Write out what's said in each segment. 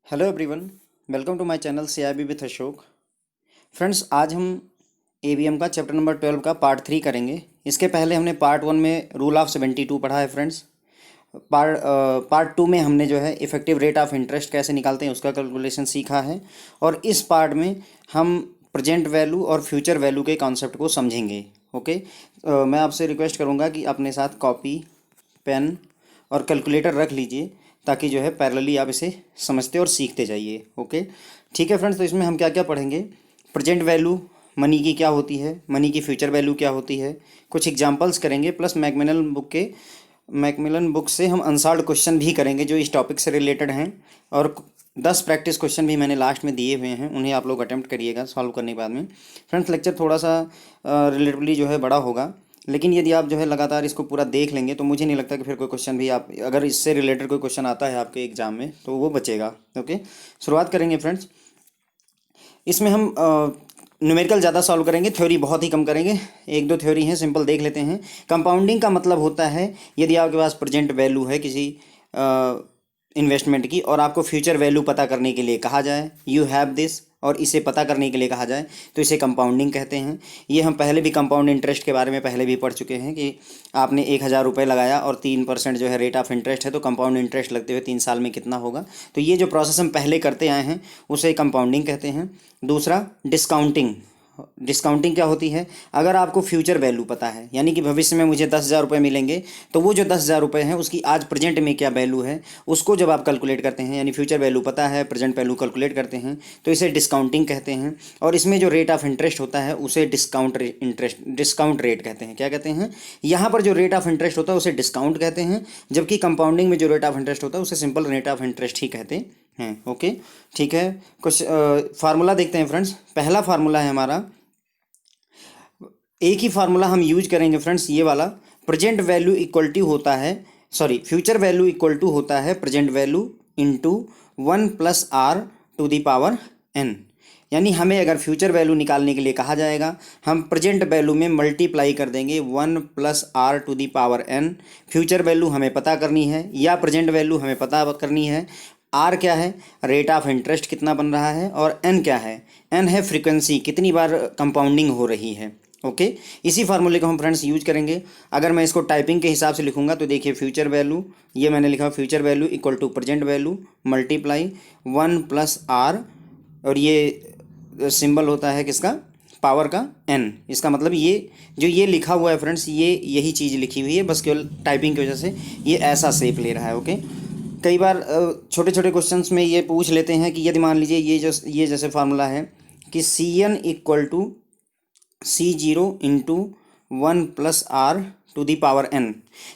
Hello everyone, welcome to my channel CIB with Ashok. Friends, आज हम ABM का chapter number 12 का पार्ट 3 करेंगे। इसके पहले हमने पार्ट 1 में रूल ऑफ 72 पढ़ा है फ्रेंड्स। पार्ट 2 में हमने जो है इफेक्टिव रेट ऑफ इंटरेस्ट कैसे निकालते हैं उसका कैलकुलेशन सीखा है। और इस पार्ट में हम प्रेजेंट वैल्यू और फ्यूचर वैल्यू के कॉन्सेप्ट को समझेंगे। ओके, मैं आपसे रिक्वेस्ट करूँगा कि अपने साथ कॉपी, पेन और कैलकुलेटर रख लीजिए ताकि जो है पैरेलली आप इसे समझते और सीखते जाइए। ओके, ठीक है फ्रेंड्स। तो इसमें हम क्या क्या पढ़ेंगे? प्रेजेंट वैल्यू मनी की क्या होती है, मनी की फ्यूचर वैल्यू क्या होती है, कुछ एग्जांपल्स करेंगे, प्लस मैकमिलन बुक से हम अनसॉल्व्ड क्वेश्चन भी करेंगे जो इस टॉपिक से रिलेटेड हैं। और 10 प्रैक्टिस क्वेश्चन भी मैंने लास्ट में दिए हुए हैं, उन्हें आप लोग अटेम्प्ट करिएगा सॉल्व करने के बाद में। फ्रेंड्स, लेक्चर थोड़ा सा रिलेटिवली जो है बड़ा होगा, लेकिन यदि आप जो है लगातार इसको पूरा देख लेंगे तो मुझे नहीं लगता कि फिर कोई क्वेश्चन भी आप, अगर इससे रिलेटेड कोई क्वेश्चन आता है आपके एग्जाम में तो वो बचेगा। ओके, शुरुआत करेंगे फ्रेंड्स। इसमें हम न्यूमेरिकल ज़्यादा सॉल्व करेंगे, थ्योरी बहुत ही कम करेंगे। एक दो थ्योरी हैं, सिंपल देख लेते हैं। कंपाउंडिंग का मतलब होता है यदि आपके पास प्रेजेंट वैल्यू है किसी इन्वेस्टमेंट की और आपको फ्यूचर वैल्यू पता करने के लिए कहा जाए, यू हैव दिस, और इसे पता करने के लिए कहा जाए तो इसे कंपाउंडिंग कहते हैं। ये हम पहले भी कंपाउंड इंटरेस्ट के बारे में पहले भी पढ़ चुके हैं कि आपने 1000 रुपये लगाया और 3% जो है रेट ऑफ इंटरेस्ट है, तो कंपाउंड इंटरेस्ट लगते हुए 3 साल में कितना होगा। तो ये जो प्रोसेस हम पहले करते आए हैं उसे कंपाउंडिंग कहते हैं। दूसरा, डिस्काउंटिंग। डिस्काउंटिंग क्या होती है? अगर आपको फ्यूचर वैल्यू पता है, यानी कि भविष्य में मुझे 10,000 रुपये मिलेंगे, तो वो जो 10,000 रुपये हैं उसकी आज प्रेजेंट में क्या वैल्यू है उसको जब आप कैलकुलेट करते हैं, यानी फ्यूचर वैल्यू पता है, प्रेजेंट वैल्यू कैलकुलेट करते हैं, तो इसे डिस्काउंटिंग कहते हैं। और इसमें जो रेट ऑफ इंटरेस्ट होता है उसे डिस्काउंट रेट कहते हैं। क्या कहते हैं? यहाँ पर जो रेट ऑफ इंटरेस्ट होता है उसे डिस्काउंट कहते हैं, जबकि कंपाउंडिंग में जो रेट ऑफ इंटरेस्ट होता है उसे सिंपल रेट ऑफ इंटरेस्ट ही कहते हैं। ओके, ठीक है। कुछ फार्मूला देखते हैं फ्रेंड्स। पहला फार्मूला है हमारा, एक ही फार्मूला हम यूज करेंगे फ्रेंड्स, ये वाला। प्रेजेंट वैल्यू इक्वल टू होता है, sorry, future value equal to होता है प्रेजेंट वैल्यू इंटू 1+r⁴n। यानी हमें अगर फ्यूचर वैल्यू निकालने के लिए कहा जाएगा, हम प्रेजेंट वैल्यू में मल्टीप्लाई कर देंगे 1+r⁴n। फ्यूचर वैल्यू हमें पता करनी है या प्रेजेंट वैल्यू हमें पता करनी है। आर क्या है? रेट ऑफ इंटरेस्ट कितना बन रहा है। और एन क्या है? एन है फ्रीक्वेंसी, कितनी बार कंपाउंडिंग हो रही है। ओके, इसी फार्मूले को हम फ्रेंड्स यूज करेंगे। अगर मैं इसको टाइपिंग के हिसाब से लिखूंगा तो देखिए, फ्यूचर वैल्यू, ये मैंने लिखा future value equal to present value multiply 1+r, और ये सिंबल होता है किसका? पावर का n। इसका मतलब ये जो ये लिखा हुआ है फ्रेंड्स, ये यही चीज़ लिखी हुई है, बस केवल टाइपिंग की वजह से ये ऐसा शेप ले रहा है। ओके, कई बार छोटे छोटे क्वेश्चन्स में ये पूछ लेते हैं कि यदि मान लीजिए ये जैसे फार्मूला है कि Cn equal to C0 into 1+r⁴n।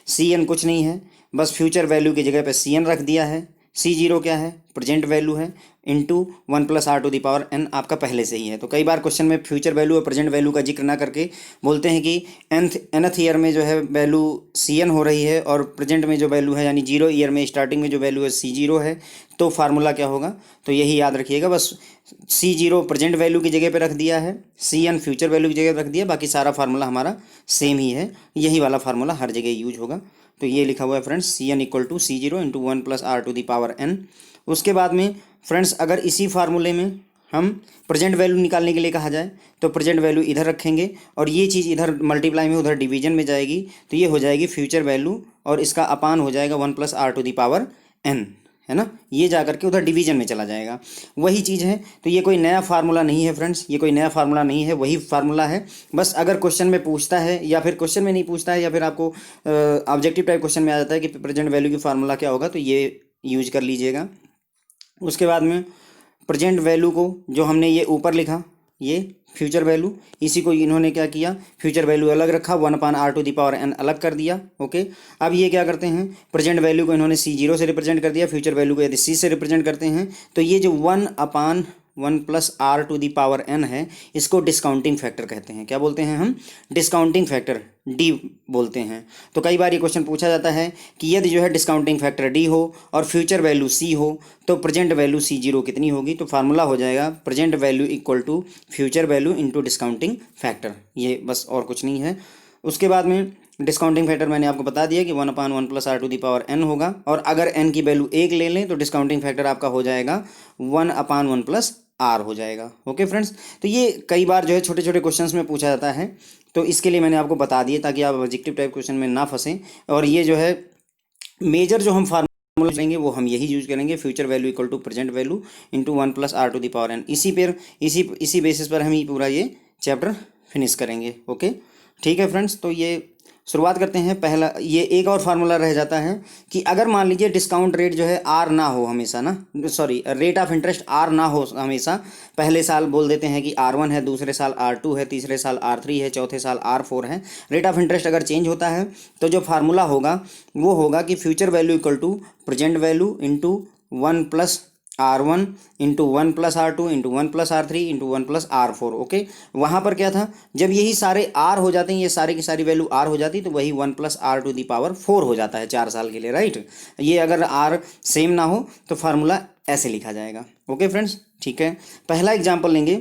Cn कुछ नहीं है, बस फ्यूचर वैल्यू की जगह पे Cn रख दिया है। C0 क्या है? प्रेजेंट वैल्यू है, इंटू 1+r⁴n आपका पहले से ही है। तो कई बार क्वेश्चन में फ्यूचर वैल्यू और प्रेजेंट वैल्यू का जिक्र ना करके बोलते हैं कि nth ईयर में जो है वैल्यू Cn हो रही है और प्रेजेंट में जो वैल्यू है, यानी 0 ईयर में स्टार्टिंग में जो वैल्यू है C0 है, तो फार्मूला क्या होगा? तो यही याद रखिएगा, बस C0 प्रेजेंट वैल्यू की जगह पे रख दिया है, Cn फ्यूचर वैल्यू की जगह पे रख दिया, बाकी सारा फार्मूला हमारा सेम ही है। यही वाला फार्मूला हर जगह यूज होगा। तो ये लिखा हुआ है friends, Cn equal to C0 into 1+r⁴n। उसके बाद में फ्रेंड्स, अगर इसी फार्मूले में हम प्रेजेंट वैल्यू निकालने के लिए कहा जाए तो प्रेजेंट वैल्यू इधर रखेंगे और ये चीज़ इधर मल्टीप्लाई में उधर डिवीजन में जाएगी, तो ये हो जाएगी फ्यूचर वैल्यू और इसका अपान हो जाएगा 1+r⁴n, है ना। ये जा करके उधर डिवीजन में चला जाएगा, वही चीज़ है। तो ये कोई नया फार्मूला नहीं है फ्रेंड्स, ये कोई नया फार्मूला नहीं है, वही फार्मूला है। बस अगर क्वेश्चन में पूछता है या फिर क्वेश्चन में नहीं पूछता है या फिर आपको ऑब्जेक्टिव टाइप क्वेश्चन में आ जाता है कि प्रेजेंट वैल्यू की फार्मूला क्या होगा, तो ये यूज कर लीजिएगा। उसके बाद में प्रेजेंट वैल्यू को जो हमने ये ऊपर लिखा, ये फ्यूचर वैल्यू, इसी को इन्होंने क्या किया? फ्यूचर वैल्यू अलग रखा, 1/r⁴n अलग कर दिया। ओके, अब ये क्या करते हैं? प्रेजेंट वैल्यू को इन्होंने C0 से रिप्रेजेंट कर दिया, फ्यूचर वैल्यू को यदि C से रिप्रेजेंट करते हैं तो ये जो 1/1+r⁴n है, इसको डिस्काउंटिंग फैक्टर कहते हैं। क्या बोलते हैं हम? डिस्काउंटिंग फैक्टर, डी बोलते हैं। तो कई बार ये क्वेश्चन पूछा जाता है कि यदि जो है डिस्काउंटिंग फैक्टर डी हो और फ्यूचर वैल्यू C हो तो प्रेजेंट वैल्यू C0 कितनी होगी? तो फार्मूला हो जाएगा present value equal to future value into discounting factor, ये बस और कुछ नहीं है। उसके बाद में डिस्काउंटिंग फैक्टर मैंने आपको बता दिया कि 1/1 + r⁴ होगा, और अगर n की वैल्यू 1 ले लें तो डिस्काउंटिंग फैक्टर आपका हो जाएगा 1/1 + r हो जाएगा। ओके फ्रेंड्स, तो ये कई बार जो है छोटे छोटे क्वेश्चंस में पूछा जाता है, तो इसके लिए मैंने आपको बता दिया ताकि आप ऑब्जेक्टिव टाइप क्वेश्चन में ना फंसें। और ये जो है मेजर जो हम फार्मूला लेंगे वो हम यही यूज करेंगे, future value equal to present value into 1 + r⁴n। इसी बेसिस पर हम ये पूरा ये चैप्टर फिनिश करेंगे। ओके ठीक है फ्रेंड्स, तो ये शुरुआत करते हैं। पहला ये एक और फार्मूला रह जाता है कि अगर मान लीजिए डिस्काउंट रेट जो है आर ना हो हमेशा ना, sorry rate of interest r ना हो हमेशा, पहले साल बोल देते हैं कि R1 है, दूसरे साल R2 है, तीसरे साल R3 है, चौथे साल R4 है। रेट ऑफ इंटरेस्ट अगर चेंज होता है तो जो फार्मूला होगा वो होगा कि future value equal to present value into 1 + R1 into 1 + R2 into 1 + R3 into 1 + R4। Okay, वहाँ पर क्या था, जब यही सारे R हो जाते हैं, ये सारे की सारी वैल्यू R हो जाती तो वही 1 + r⁴ हो जाता है 4 साल के लिए, राइट। ये अगर R सेम ना हो तो फार्मूला ऐसे लिखा जाएगा। ओके फ्रेंड्स, ठीक है। पहला एग्जाम्पल लेंगे,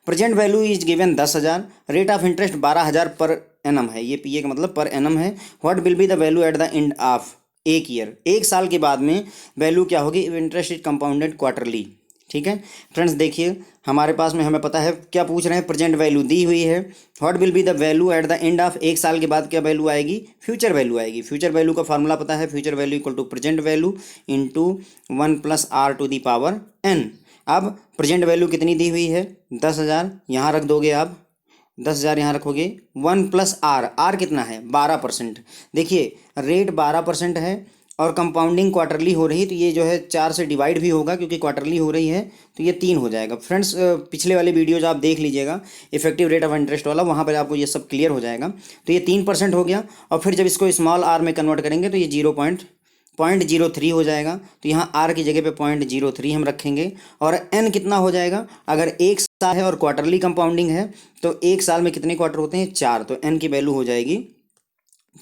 present value is given 10,000, rate of interest 12,000 पर एनम है, ये पीए का मतलब पर एनम है। What will be the value at the end of एक ईयर, एक साल के बाद में वैल्यू क्या होगी, इंटरेस्ट इज कंपाउंडेड क्वार्टरली। ठीक है फ्रेंड्स, देखिए हमारे पास में हमें पता है क्या पूछ रहे हैं, प्रेजेंट वैल्यू दी हुई है। What will be the value at the end of, एक साल के बाद क्या वैल्यू आएगी, फ्यूचर वैल्यू आएगी। फ्यूचर वैल्यू का फार्मूला पता है, future value equal to present value into 1 + r⁴n। अब प्रेजेंट वैल्यू कितनी दी हुई है, 10,000, यहाँ रख दोगे आप, 10,000 यहाँ रखोगे, 1 + r कितना है 12%। देखिए रेट 12% है और कंपाउंडिंग क्वार्टरली हो रही, तो ये जो है 4 से डिवाइड भी होगा क्योंकि क्वार्टरली हो रही है, तो ये 3 हो जाएगा। फ्रेंड्स पिछले वाले वीडियोज आप देख लीजिएगा इफेक्टिव रेट ऑफ इंटरेस्ट वाला, वहाँ पर आपको ये सब क्लियर हो जाएगा। तो ये 3% हो गया, और फिर जब इसको स्मॉल r में कन्वर्ट करेंगे तो ये 0.03 हो जाएगा। तो यहाँ r की जगह पे 0.03 हम रखेंगे, और n कितना हो जाएगा, अगर एक साल है और क्वार्टरली कंपाउंडिंग है तो एक साल में कितने क्वार्टर होते हैं, 4, तो n की वैल्यू हो जाएगी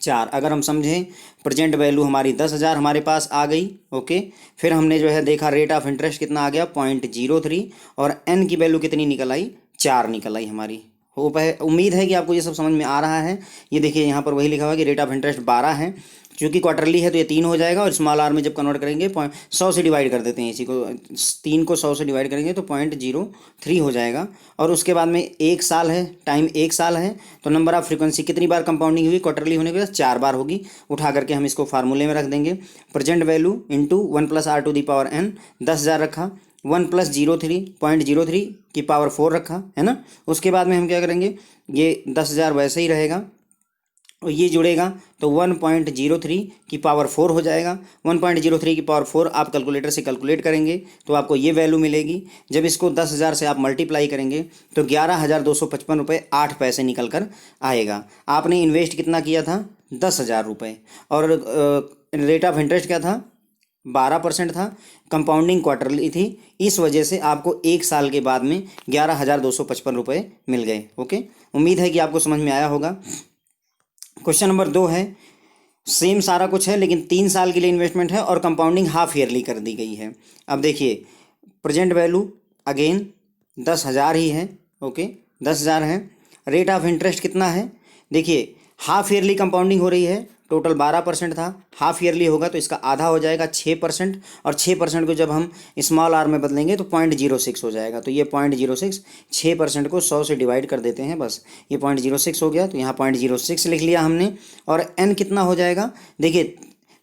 4। अगर हम समझें प्रेजेंट वैल्यू हमारी 10,000 हमारे पास आ गई। ओके, फिर हमने जो है देखा रेट ऑफ इंटरेस्ट कितना आ गया 0.03, और n की वैल्यू कितनी निकल आई, 4 निकल आई हमारी। उम्मीद है कि आपको ये सब समझ में आ रहा है। ये देखिए यहाँ पर वही लिखा हुआ है कि रेट ऑफ इंटरेस्ट 12 है, क्योंकि क्वार्टरली है तो ये 3 हो जाएगा, और स्मॉल r में जब कन्वर्ट करेंगे 100 से डिवाइड कर देते हैं इसी को, 3 को 100 से डिवाइड करेंगे तो 0.03 हो जाएगा। और उसके बाद में एक साल है, टाइम एक साल है, तो नंबर ऑफ फ्रीक्वेंसी कितनी बार कंपाउंडिंग हुई क्वार्टरली होने के बाद, 4 बार होगी। उठा करके हम इसको फार्मूले में रख देंगे, प्रेजेंट वैल्यू इंटू 1 + r⁴n, 10,000 रखा, 1 + 0.03 की पावर 4 रखा है ना। उसके बाद में हम क्या करेंगे, ये 10,000 वैसे ही रहेगा और ये जुड़ेगा तो 1.03 की पावर 4 हो जाएगा। 1.03 की पावर 4 आप कैलकुलेटर से कैलकुलेट करेंगे तो आपको ये वैल्यू मिलेगी। जब इसको 10,000 से आप मल्टीप्लाई करेंगे तो 11,255 रुपये 8 पैसे निकल कर आएगा। आपने इन्वेस्ट कितना किया था, 10,000 रुपये, और रेट ऑफ इंटरेस्ट क्या था, 12% था, कंपाउंडिंग क्वार्टरली थी, इस वजह से आपको एक साल के बाद में 11,255 रुपये मिल गए। ओके, उम्मीद है कि आपको समझ में आया होगा। क्वेश्चन नंबर 2 है, सेम सारा कुछ है लेकिन 3 साल के लिए इन्वेस्टमेंट है और कंपाउंडिंग हाफ ईयरली कर दी गई है। अब देखिए प्रेजेंट वैल्यू अगेन 10,000 ही है। ओके, 10,000 है, रेट ऑफ इंटरेस्ट कितना है, देखिए हाफ ईयरली कंपाउंडिंग हो रही है, टोटल 12% था, हाफ ईयरली होगा तो इसका आधा हो जाएगा 6%, और 6% को जब हम स्मॉल r में बदलेंगे तो 0.06 हो जाएगा। तो ये 0.06, 6% को 100 से डिवाइड कर देते हैं, बस ये 0.06 हो गया, तो यहाँ 0.06 लिख लिया हमने। और n कितना हो जाएगा, देखिए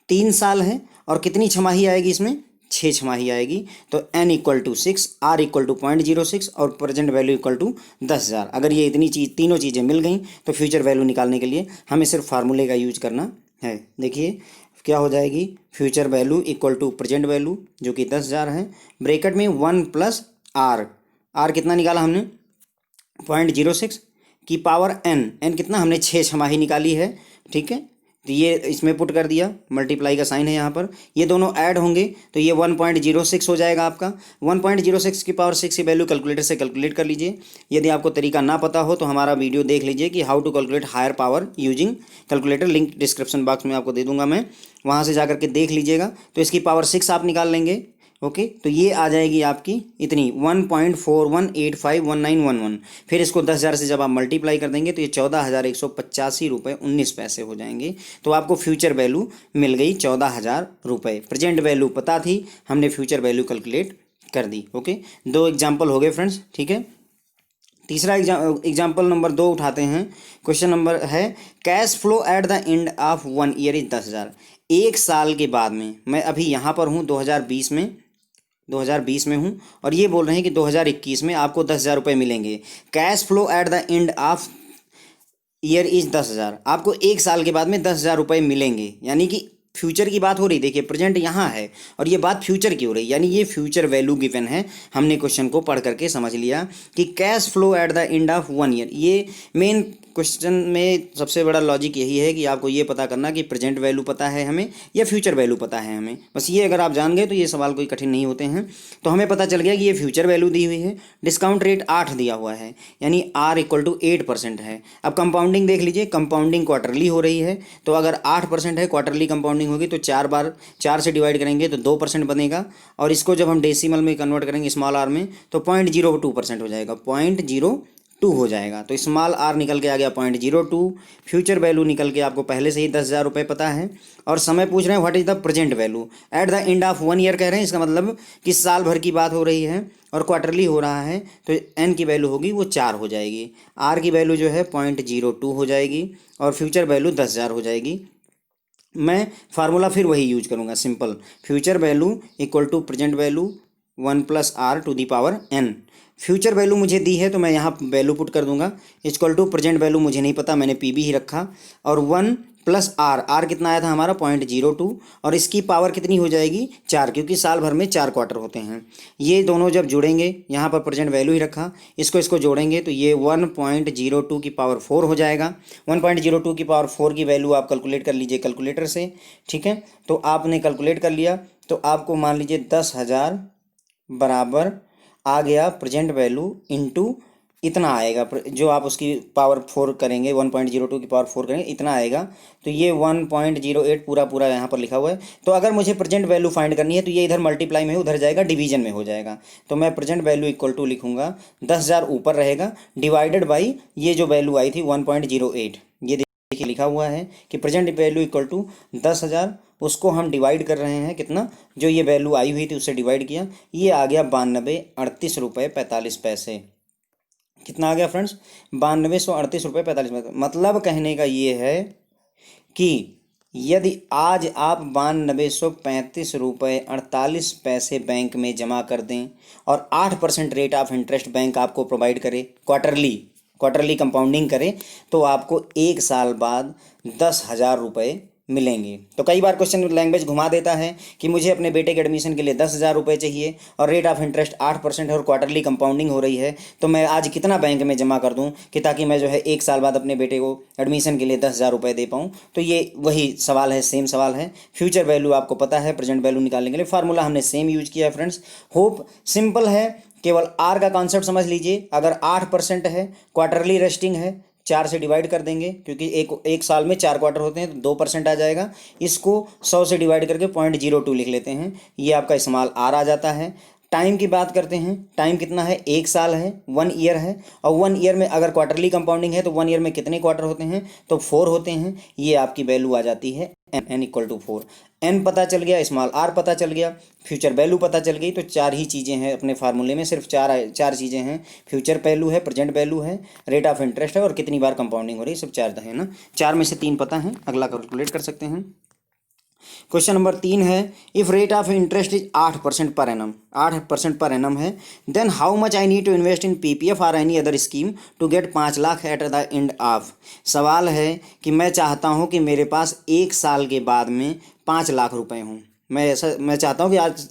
3 साल है और कितनी छमाही आएगी इसमें, 6 छमाही आएगी, तो n = 6, r = 0.06 और प्रेजेंट वैल्यू = 10,000। अगर ये इतनी तीनों चीज़ें मिल गई तो फ्यूचर वैल्यू निकालने के लिए हमें सिर्फ फार्मूले का यूज करना है। देखिए क्या हो जाएगी, future value equal to present value जो कि 10,000 है, ब्रैकेट में 1 + r कितना निकाला हमने 0.06 की पावर n कितना हमने 6 छमाही निकाली है। ठीक है, तो ये इसमें पुट कर दिया, मल्टीप्लाई का साइन है यहाँ पर, ये दोनों ऐड होंगे तो ये 1.06 हो जाएगा आपका। 1.06 की पावर 6 की वैल्यू कैलकुलेटर से कैलकुलेट कर लीजिए। यदि आपको तरीका ना पता हो तो हमारा वीडियो देख लीजिए कि how to calculate higher power using calculator, link description box में आपको दे दूंगा मैं, वहाँ से जा करके देख लीजिएगा। तो इसकी पावर 6 आप निकाल लेंगे। ओके, तो ये आ जाएगी आपकी इतनी 1.41851911। फिर इसको 10,000 से जब आप मल्टीप्लाई कर देंगे तो ये 14,185 रुपये 19 पैसे हो जाएंगे। तो आपको फ्यूचर वैल्यू मिल गई 14,000 रुपये। प्रेजेंट वैल्यू पता थी, हमने फ्यूचर वैल्यू कैलकुलेट कर दी। ओके, 2 एग्जाम्पल हो गए फ्रेंड्स, ठीक है। तीसरा एग्जाम्पल नंबर 2 उठाते हैं। क्वेश्चन नंबर है cash flow eight the end of 1 year is 10,000। एक साल के बाद में, मैं अभी यहाँ पर हूँ 2020 में हूँ और ये बोल रहे हैं कि 2021 में आपको 10,000 रुपये मिलेंगे। Cash flow eight the end of year is 10,000। आपको एक साल के बाद में 10,000 रुपये मिलेंगे, यानी कि फ्यूचर की बात हो रही। देखिए प्रेजेंट यहाँ है और ये बात फ्यूचर की हो रही, यानी ये फ्यूचर वैल्यू गिवन है। हमने क्वेश्चन को पढ़ करके समझ लिया कि cash flow eight the end of 1 year. ये मेन क्वेश्चन में सबसे बड़ा लॉजिक यही है कि आपको ये पता करना कि प्रेजेंट वैल्यू पता है हमें या फ्यूचर वैल्यू पता है हमें। बस ये अगर आप जान गए तो ये सवाल कोई कठिन नहीं होते हैं। तो हमें पता चल गया कि ये फ्यूचर वैल्यू दी हुई है, डिस्काउंट रेट 8 दिया हुआ है, यानी R = 8% है। अब कंपाउंडिंग देख लीजिए, कंपाउंडिंग क्वार्टरली हो रही है, तो अगर 8% है, क्वार्टरली कंपाउंडिंग होगी तो 4 बार 4 से डिवाइड करेंगे तो 2% बनेगा। और इसको जब हम डेसिमल में कन्वर्ट करेंगे स्मॉल r में तो 0.02% हो जाएगा, 0.02 हो जाएगा। तो स्मॉल r निकल के आ गया 0.02। फ्यूचर वैल्यू निकल के आपको पहले से ही 10,000 रुपये पता है। और समय पूछ रहे हैं what is the present value at the end of 1 year कह रहे हैं। इसका मतलब कि साल भर की बात हो रही है और क्वार्टरली हो रहा है, तो n की वैल्यू होगी वो 4 हो जाएगी, r की वैल्यू जो है 0.02 हो जाएगी और फ्यूचर वैल्यू 10,000 हो जाएगी। मैं फार्मूला फिर वही यूज करूँगा, simple. Future value equal to present value 1 + r⁴n। Future value मुझे दी है तो मैं यहाँ वैल्यू पुट कर दूंगा, इक्वल टू प्रेजेंट वैल्यू मुझे नहीं पता, मैंने पी भी ही रखा, और 1 + r कितना आया था हमारा 0.02, और इसकी पावर कितनी हो जाएगी 4, क्योंकि साल भर में 4 क्वार्टर होते हैं। ये दोनों जब जुड़ेंगे, यहाँ पर प्रेजेंट वैल्यू ही रखा, इसको जोड़ेंगे तो ये 1.02 की पावर 4 हो जाएगा। 1.02 की पावर 4 की वैल्यू आप कैलकुलेट कर लीजिए कैलकुलेटर से, ठीक है। तो आपने कैलकुलेट कर लिया तो आपको मान लीजिए 10,000 बराबर आ गया प्रेजेंट वैल्यू इंटू इतना आएगा, जो आप उसकी पावर 4 करेंगे, 1.02 की पावर 4 करेंगे, इतना आएगा। तो ये 1.08 पूरा यहाँ पर लिखा हुआ है। तो अगर मुझे प्रेजेंट वैल्यू फाइंड करनी है तो ये इधर मल्टीप्लाई में उधर जाएगा, डिवीजन में हो जाएगा। तो मैं प्रेजेंट वैल्यू इक्वल टू लिखूंगा 10,000 ऊपर रहेगा, डिवाइडेड बाई ये जो वैल्यू आई थी 1.08। ये देखिए लिखा हुआ है कि प्रेजेंट वैल्यू इक्वल टू 10,000, उसको हम डिवाइड कर रहे हैं कितना, जो ये वैल्यू आई हुई थी उससे डिवाइड किया, ये आ गया 9238.45। कितना आ गया फ्रेंड्स 9238.45। मतलब कहने का ये है कि यदि आज आप 9235.48 बैंक में जमा कर दें और 8% रेट ऑफ इंटरेस्ट बैंक आपको प्रोवाइड करे, क्वार्टरली कंपाउंडिंग करें, तो आपको एक साल बाद 10,000 रुपये मिलेंगे। तो कई बार क्वेश्चन लैंग्वेज घुमा देता है कि मुझे अपने बेटे के एडमिशन के लिए 10,000 रुपये चाहिए और रेट ऑफ इंटरेस्ट 8% है और क्वार्टरली कंपाउंडिंग हो रही है, तो मैं आज कितना बैंक में जमा कर दूं कि ताकि मैं जो है एक साल बाद अपने बेटे को एडमिशन के लिए 10,000 रुपये दे पाऊँ। तो ये वही सवाल है, सेम सवाल है। फ्यूचर वैल्यू आपको पता है, प्रेजेंट वैल्यू निकालने के लिए फार्मूला हमने सेम यूज किया है फ्रेंड्स। होप सिंपल है, केवल आर का कॉन्सेप्ट समझ लीजिए। अगर 8% है, क्वार्टरली रेस्टिंग है, 4 से डिवाइड कर देंगे, क्योंकि एक साल में 4 क्वार्टर होते हैं तो 2% आ जाएगा। इसको 100 से डिवाइड करके 0.02 लिख लेते हैं, ये आपका स्मॉल आर आ जाता है। टाइम की बात करते हैं, टाइम कितना है, 1 साल है, 1 ईयर है, और 1 ईयर में अगर क्वार्टरली कंपाउंडिंग है तो 1 ईयर में कितने क्वार्टर होते हैं, तो 4 होते हैं। ये आपकी वैल्यू आ जाती है n = 4। n पता चल गया, स्मॉल r पता चल गया, फ्यूचर वैल्यू पता चल गई। तो 4 ही चीज़ें हैं अपने फार्मूले में, सिर्फ चार चीज़ें हैं। फ्यूचर वैल्यू है, प्रेजेंट वैल्यू है, रेट ऑफ इंटरेस्ट है और कितनी बार कंपाउंडिंग हो रही है, सब 4 है ना। 4 में से 3 पता है, अगला कैलकुलेट कर सकते हैं। क्वेश्चन नंबर 3 है, if rate of interest is 8% per annum, 8% per annum है, then how much I need to invest in PPF और any other scheme to get 5 lakh at the end of. सवाल है कि मैं चाहता हूं कि मेरे पास 1 साल के बाद में 5 लाख रुपए हों। मैं चाहता हूं कि आज से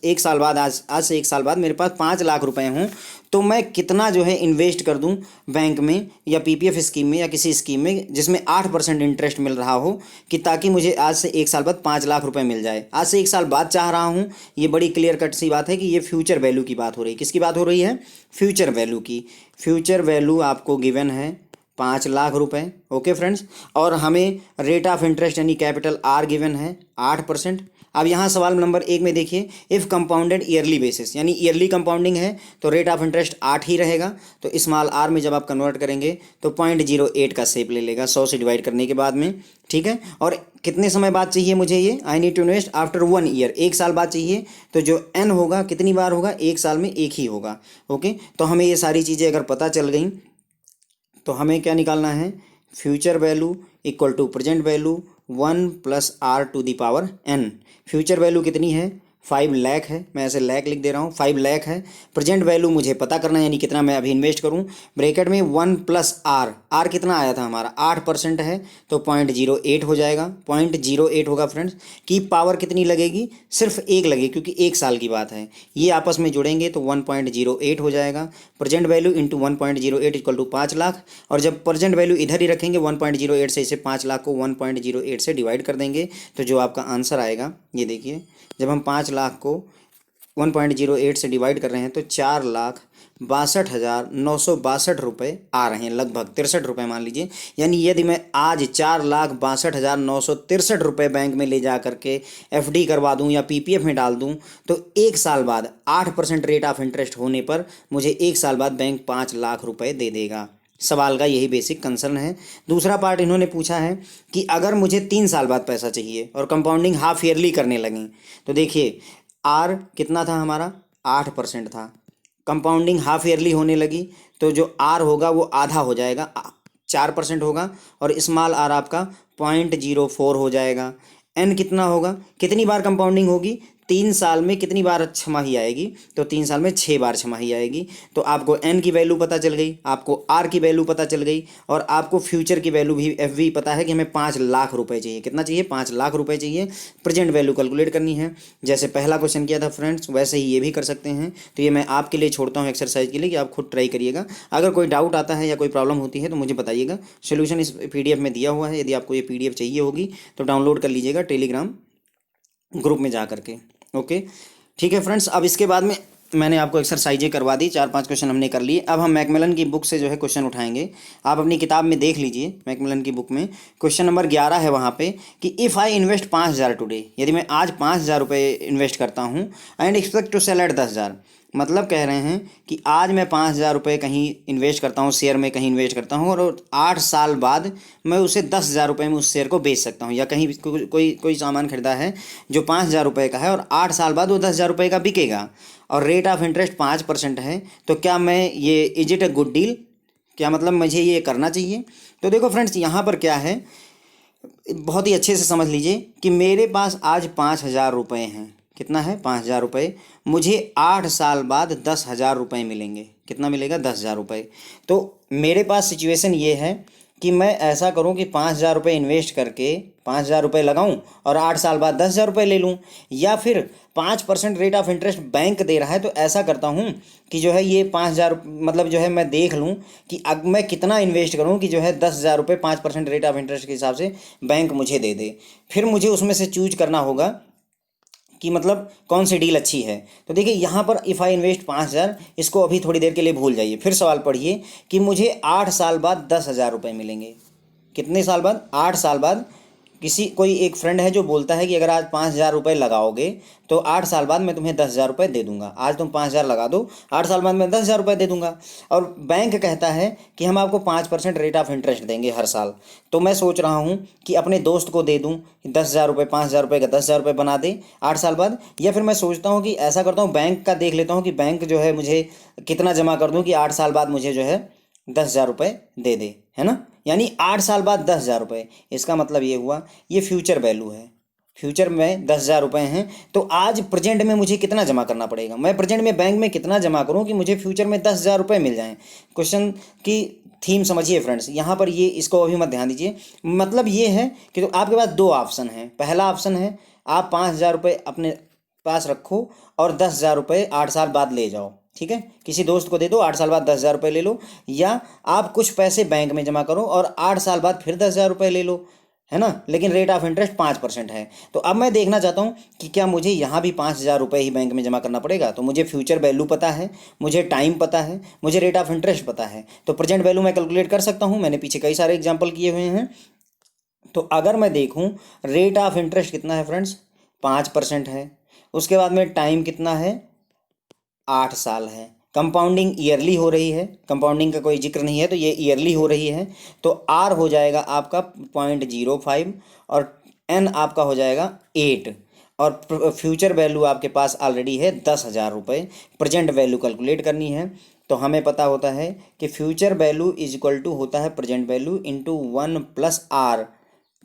1 साल बाद मेरे पास 5 लाख रुपए हों, तो मैं कितना जो है इन्वेस्ट कर दूं बैंक में या पीपीएफ स्कीम में या किसी स्कीम में जिसमें 8% इंटरेस्ट मिल रहा हो, कि ताकि मुझे आज से 1 साल बाद 5 लाख रुपए मिल जाए। आज से 1 साल बाद चाह रहा हूं, ये बड़ी क्लियर कट सी बात है कि ये फ्यूचर वैल्यू की बात हो रही है। किसकी बात हो रही है, फ्यूचर वैल्यू की। फ्यूचर वैल्यू आपको गिवन है 5 लाख रुपए, ओके फ्रेंड्स। और हमें रेट ऑफ इंटरेस्ट यानी कैपिटल आर गिवन है 8%। अब यहाँ सवाल नंबर 1 में देखिए, इफ़ कंपाउंडेड ईयरली बेसिस, यानी ईयरली कंपाउंडिंग है तो रेट ऑफ इंटरेस्ट 8 ही रहेगा। तो स्मॉल आर में जब आप कन्वर्ट करेंगे तो 0.08 का शेप ले लेगा 100 से डिवाइड करने के बाद में, ठीक है। और कितने समय बाद चाहिए मुझे ये, I need to invest after 1 year, 1 साल बाद चाहिए। तो जो एन होगा कितनी बार होगा, 1 साल में एक ही होगा। ओके, तो हमें ये सारी चीज़ें अगर पता चल गई तो हमें क्या निकालना है, future value equal to present value 1 + r⁴n। Future value कितनी है, 5 लाख है, मैं ऐसे लाख लिख दे रहा हूँ, 5 लाख है। प्रेजेंट वैल्यू मुझे पता करना है, यानी कितना मैं अभी इन्वेस्ट करूँ। ब्रैकेट में 1 + r कितना आया था हमारा, 8% है तो 0.08 हो जाएगा, 0.08 होगा फ्रेंड्स। की पावर कितनी लगेगी, सिर्फ 1 लगेगी क्योंकि 1 साल की बात है। ये आपस में जुड़ेंगे तो 1.08 हो जाएगा। Present value into 1.08 equal to 5 lakh. और जब प्रेजेंट वैल्यू इधर ही रखेंगे 1.08 से, इसे 5 लाख को 1.08 से डिवाइड कर देंगे तो जो आपका आंसर आएगा, ये देखिए, जब हम 5 लाख को 1.08 से डिवाइड कर रहे हैं तो 4,62,962 रुपये आ रहे हैं, लगभग 63 रुपये मान लीजिए। यानी यदि मैं आज 4,62,963 रुपये बैंक में ले जा करके एफडी करवा दूं या पीपीएफ में डाल दूं तो 1 साल बाद 8% रेट ऑफ इंटरेस्ट होने पर मुझे 1 साल बाद बैंक 5 लाख रुपये दे देगा। सवाल का यही बेसिक कंसर्न है। दूसरा पार्ट इन्होंने पूछा है कि अगर मुझे 3 साल बाद पैसा चाहिए और कंपाउंडिंग हाफ ईयरली करने लगें तो देखिए, आर कितना था हमारा, 8% था। कंपाउंडिंग हाफ ईयरली होने लगी तो जो आर होगा वो आधा हो जाएगा, 4% होगा, और स्मॉल आर आपका 0.04 हो जाएगा। एन कितना होगा, कितनी बार कंपाउंडिंग होगी, 3 साल में कितनी बार छमाही आएगी, तो 3 साल में 6 बार छमाही आएगी। तो आपको एन की वैल्यू पता चल गई, आपको आर की वैल्यू पता चल गई, और आपको फ्यूचर की वैल्यू भी एफ वी पता है कि हमें 5 लाख रुपए चाहिए। कितना चाहिए, 5 लाख रुपए चाहिए। प्रेजेंट वैल्यू कैलकुलेट करनी है, जैसे पहला क्वेश्चन किया था फ्रेंड्स वैसे ही ये भी कर सकते हैं। तो ये मैं आपके लिए छोड़ता हूँ एक्सरसाइज के लिए कि आप खुद ट्राई करिएगा। अगर कोई डाउट आता है या कोई प्रॉब्लम होती है तो मुझे बताइएगा। सोल्यूशन इस PDF में दिया हुआ है, यदि आपको ये PDF चाहिए होगी तो डाउनलोड कर लीजिएगा टेलीग्राम ग्रुप में जा करके। ओके, ठीक है फ्रेंड्स। अब इसके बाद में मैंने आपको एक्सरसाइजें करवा दी, 4-5 क्वेश्चन हमने कर लिए। अब हम मैकमिलन की बुक से जो है क्वेश्चन उठाएंगे। आप अपनी किताब में देख लीजिए, मैकमिलन की बुक में क्वेश्चन नंबर 11 है वहाँ पे कि इफ़ आई इन्वेस्ट 5,000 टुडे, यदि मैं आज 5,000 रुपये इन्वेस्ट करता हूँ and expect to sell at 10,000, मतलब कह रहे हैं कि आज मैं 5,000 रुपये कहीं इन्वेस्ट करता हूँ, शेयर में कहीं इन्वेस्ट करता हूँ, और 8 साल बाद मैं उसे 10,000 रुपये में उस शेयर को बेच सकता हूँ। या कहीं कोई सामान खरीदा है जो 5,000 रुपये का है और 8 साल बाद वो 10,000 रुपये का बिकेगा, और रेट ऑफ इंटरेस्ट 5% है, तो क्या मैं ये is it a good deal, क्या मतलब मुझे ये करना चाहिए। तो देखो फ्रेंड्स, यहाँ पर क्या है, बहुत ही अच्छे से समझ लीजिए कि मेरे पास आज 5,000 रुपये हैं। कितना है, 5,000 रुपये। मुझे 8 साल बाद 10,000 रुपये मिलेंगे। कितना मिलेगा, 10,000 रुपये। तो मेरे पास सिचुएशन ये है कि मैं ऐसा करूं कि 5,000 रुपये इन्वेस्ट करके 5,000 रुपये लगाऊं और 8 साल बाद 10,000 रुपये ले लूं, या फिर 5% रेट ऑफ इंटरेस्ट बैंक दे रहा है तो ऐसा करता हूं कि जो है ये 5,000 मतलब जो है मैं देख लूं कि अब मैं कितना इन्वेस्ट करूं कि जो है 10,000 रुपये 5% रेट ऑफ इंटरेस्ट के हिसाब से बैंक मुझे दे दे। फिर मुझे उसमें से चूज करना होगा कि मतलब कौन सी डील अच्छी है। तो देखिए यहाँ पर इफ़ आई इन्वेस्ट 5,000, इसको अभी थोड़ी देर के लिए भूल जाइए। फिर सवाल पढ़िए कि मुझे 8 साल बाद 10,000 रुपये मिलेंगे। कितने साल बाद, 8 साल बाद। कोई एक फ्रेंड है जो बोलता है कि अगर आज 5,000 रुपये लगाओगे तो 8 साल बाद मैं तुम्हें 10,000 रुपये दे दूंगा। आज तुम 5,000 लगा दो, 8 साल बाद मैं 10,000 रुपये दे दूंगा। और बैंक कहता है कि हम आपको 5% रेट ऑफ इंटरेस्ट देंगे हर साल। तो मैं सोच रहा हूँ कि अपने दोस्त को दे दूँ 10,000 रुपये, 5,000 रुपये का 10,000 रुपये बना दे 8 साल बाद, या फिर मैं सोचता हूँ कि ऐसा करता हूँ बैंक का देख लेता हूँ कि बैंक जो है मुझे कितना जमा कर दूँ कि 8 साल बाद मुझे जो है 10,000 रुपये दे दे, है ना। यानी 8 साल बाद 10,000 रुपये, इसका मतलब ये हुआ ये फ्यूचर वैल्यू है। फ्यूचर में 10,000 रुपये हैं, तो आज प्रेजेंट में मुझे कितना जमा करना पड़ेगा, मैं प्रेजेंट में बैंक में कितना जमा करूं कि मुझे फ्यूचर में 10,000 रुपये मिल जाएं। क्वेश्चन की थीम समझिए फ्रेंड्स, यहाँ पर ये इसको अभी मत ध्यान दीजिए। मतलब ये है कि तो आपके पास 2 ऑप्शन हैं। पहला ऑप्शन है आप 5,000 रुपये अपने पास रखो और 10,000 रुपये 8 साल बाद ले जाओ, ठीक है, किसी दोस्त को दे दो, 8 साल बाद 10,000 रुपये ले लो, या आप कुछ पैसे बैंक में जमा करो और 8 साल बाद फिर 10,000 रुपये ले लो, है ना। लेकिन रेट ऑफ इंटरेस्ट 5% है। तो अब मैं देखना चाहता हूँ कि क्या मुझे यहाँ भी 5,000 रुपये ही बैंक में जमा करना पड़ेगा। तो मुझे फ्यूचर वैल्यू पता है, मुझे टाइम पता है, मुझे रेट ऑफ इंटरेस्ट पता है, तो प्रेजेंट वैल्यू मैं कैलकुलेट कर सकता हूँ। मैंने पीछे कई सारे एग्जाम्पल किए हुए हैं। तो अगर मैं देखूँ रेट ऑफ इंटरेस्ट कितना है फ्रेंड्स, 5% है। उसके बाद में टाइम कितना है, 8 साल है। कंपाउंडिंग ईयरली हो रही है, कंपाउंडिंग का कोई जिक्र नहीं है, तो ये ईयरली हो रही है। तो आर हो जाएगा आपका 0.05 और एन आपका हो जाएगा 8 और फ्यूचर वैल्यू आपके पास ऑलरेडी है 10,000 रुपये। प्रेजेंट वैल्यू कैलकुलेट करनी है तो हमें पता होता है कि future value is equal to होता है present value into 1 +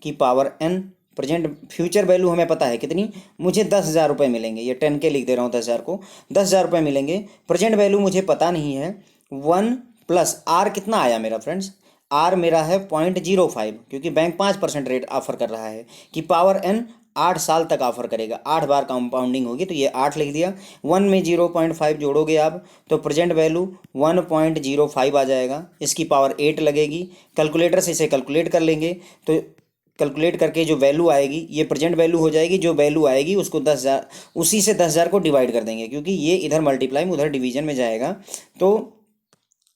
r⁴n। Present future value हमें पता है कितनी, मुझे 10,000 रुपये मिलेंगे, ये 10K लिख दे रहा हूँ, 10,000 को 10,000 रुपये मिलेंगे। प्रेजेंट वैल्यू मुझे पता नहीं है। 1 + r कितना आया मेरा फ्रेंड्स, आर मेरा है 0.05 क्योंकि बैंक 5% रेट ऑफर कर रहा है कि पावर n 8 साल तक ऑफर करेगा, 8 बार कंपाउंडिंग होगी, तो ये 8 लिख दिया। 1 में 0.5 जोड़ोगे आप तो प्रेजेंट वैल्यू 1.05 आ जाएगा, इसकी पावर 8 लगेगी। कैलकुलेटर से इसे कैलकुलेट कर लेंगे तो कैलकुलेट करके जो वैल्यू आएगी ये प्रेजेंट वैल्यू हो जाएगी। जो वैल्यू आएगी उसको 10,000, उसी से 10,000 को डिवाइड कर देंगे क्योंकि ये इधर मल्टीप्लाई में उधर डिवीजन में जाएगा। तो